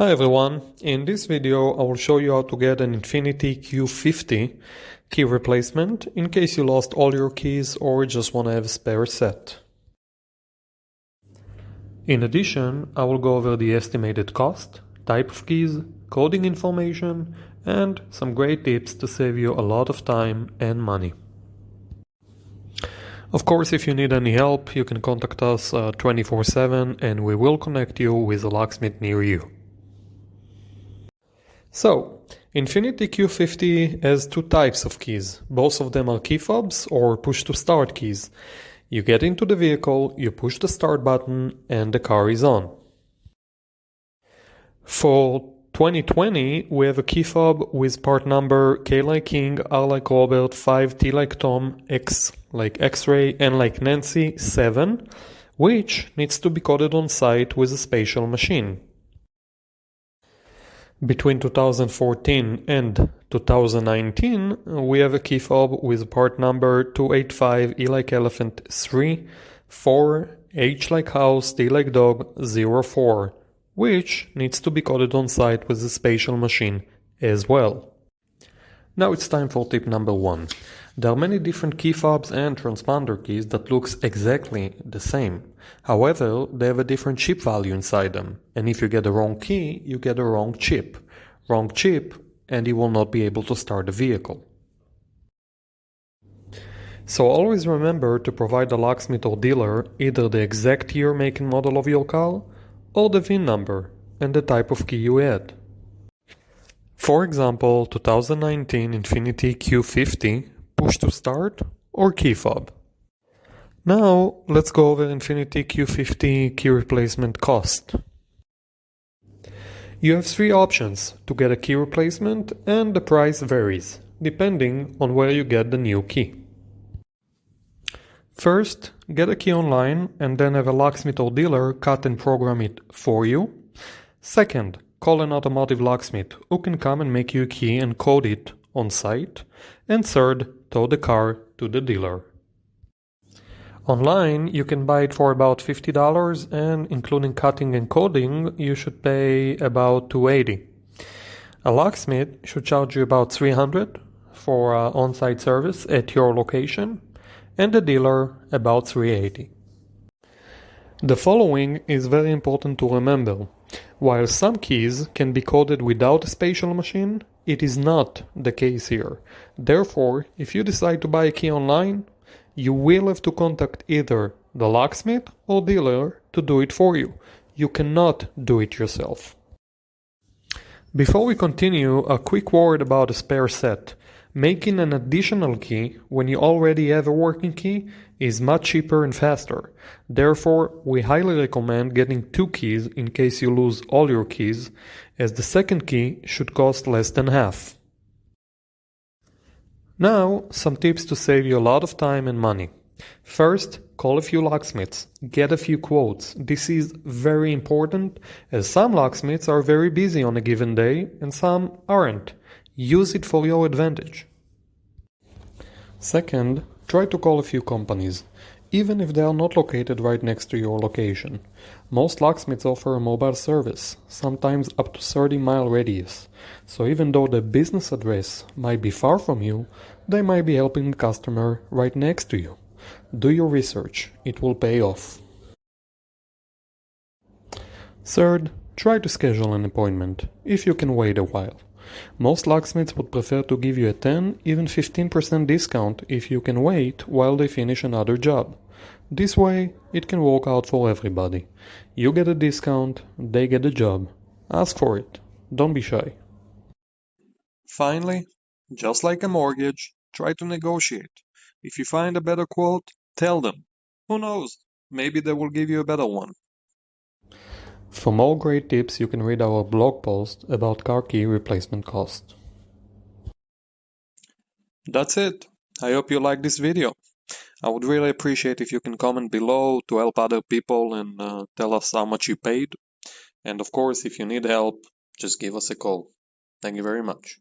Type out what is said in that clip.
Hi everyone, in this video I will show you how to get an Infiniti Q50 key replacement in case you lost all your keys or just want to have a spare set. In addition, I will go over the estimated cost, type of keys, coding information, and some great tips to save you a lot of time and money. Of course, if you need any help, you can contact us 24/7 and we will connect you with a locksmith near you. So, Infiniti Q50 has two types of keys. Both of them are key fobs or push-to-start keys. You get into the vehicle, you push the start button, and the car is on. For 2020, we have a key fob with part number K like King, R like Robert, 5, T like Tom, X like X-ray, N like Nancy, 7, which needs to be coded on site with a spatial machine. Between 2014 and 2019, we have a key fob with part number 285 E like Elephant 3, 4, H like House, D like Dog, 04, which needs to be coded on site with a spatial machine as well. Now it's time for tip number 1. There are many different key fobs and transponder keys that looks exactly the same. However, they have a different chip value inside them, and if you get the wrong key, you get the wrong chip. Wrong chip, and you will not be able to start the vehicle. So always remember to provide the locksmith or dealer either the exact year, make and model of your car, or the VIN number and the type of key you had. For example, 2019 Infiniti Q50 push to start or key fob. Now let's go over Infiniti Q50 key replacement cost. You have 3 options to get a key replacement and the price varies depending on where you get the new key. First, get a key online and then have a locksmith or dealer cut and program it for you. Second, call an automotive locksmith who can come and make you a key and code it on site. And third, tow the car to the dealer. Online, you can buy it for about $50 and including cutting and coding, you should pay about $280. A locksmith should charge you about $300 for on-site service at your location and the dealer about $380. The following is very important to remember. While some keys can be coded without a spatial machine, it is not the case here. Therefore, if you decide to buy a key online, you will have to contact either the locksmith or dealer to do it for you. You cannot do it yourself. Before we continue, a quick word about a spare set. Making an additional key when you already have a working key is much cheaper and faster. Therefore, we highly recommend getting 2 keys in case you lose all your keys, as the second key should cost less than half. Now, some tips to save you a lot of time and money. First, call a few locksmiths. Get a few quotes. This is very important, as some locksmiths are very busy on a given day and some aren't. Use it for your advantage. Second, try to call a few companies, even if they are not located right next to your location. Most locksmiths offer a mobile service, sometimes up to 30-mile radius. So even though the business address might be far from you, they might be helping the customer right next to you. Do your research, it will pay off. Third, try to schedule an appointment, if you can wait a while. Most locksmiths would prefer to give you a 10, even 15% discount if you can wait while they finish another job. This way, it can work out for everybody. You get a discount, they get a job. Ask for it. Don't be shy. Finally, just like a mortgage, try to negotiate. If you find a better quote, tell them. Who knows? Maybe they will give you a better one. For more great tips, you can read our blog post about car key replacement cost. That's it. I hope you liked this video. I would really appreciate if you can comment below to help other people and tell us how much you paid. And of course, if you need help, just give us a call. Thank you very much.